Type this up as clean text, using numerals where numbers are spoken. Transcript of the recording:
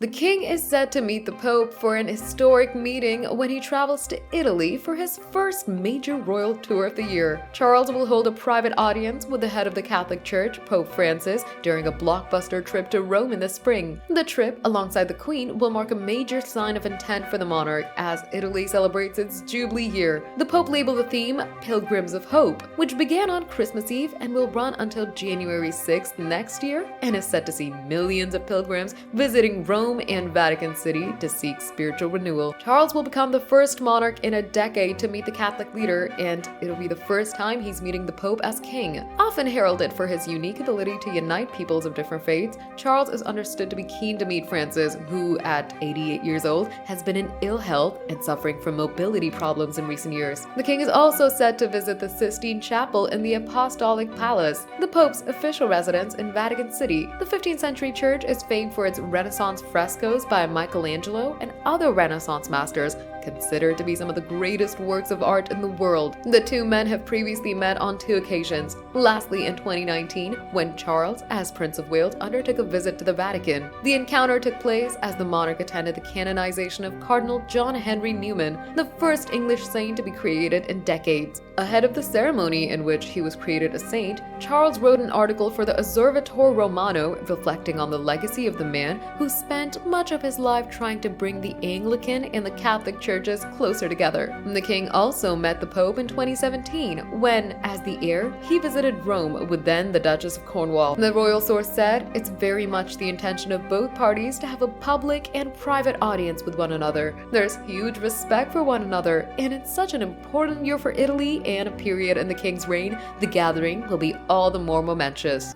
The king is set to meet the Pope for an historic meeting when he travels to Italy for his first major royal tour of the year. Charles will hold a private audience with the head of the Catholic Church, Pope Francis, during a blockbuster trip to Rome in the spring. The trip, alongside the Queen, will mark a major sign of intent for the monarch as Italy celebrates its Jubilee year. The Pope labeled the theme Pilgrims of Hope, which began on Christmas Eve and will run until January 6th next year, and is set to see millions of pilgrims visiting Rome and Vatican City to seek spiritual renewal. Charles will become the first monarch in a decade to meet the Catholic leader, and it'll be the first time he's meeting the Pope as king. Often heralded for his unique ability to unite peoples of different faiths, Charles is understood to be keen to meet Francis, who, at 88 years old, has been in ill health and suffering from mobility problems in recent years. The king is also said to visit the Sistine Chapel in the Apostolic Palace, the Pope's official residence in Vatican City. The 15th century church is famed for its Renaissance frescoes by Michelangelo and other Renaissance masters, considered to be some of the greatest works of art in the world. The two men have previously met on 2 occasions. Lastly, in 2019, when Charles, as Prince of Wales, undertook a visit to the Vatican. The encounter took place as the monarch attended the canonization of Cardinal John Henry Newman, the first English saint to be created in decades. Ahead of the ceremony in which he was created a saint, Charles wrote an article for the Osservatore Romano reflecting on the legacy of the man who spent much of his life trying to bring the Anglican and the Catholic churches closer together. The king also met the Pope in 2017 when, as the heir, he visited Rome with then the Duchess of Cornwall. The royal source said it's very much the intention of both parties to have a public and private audience with one another. There's huge respect for one another, and it's such an important year for Italy and a period in the king's reign. The gathering will be all the more momentous.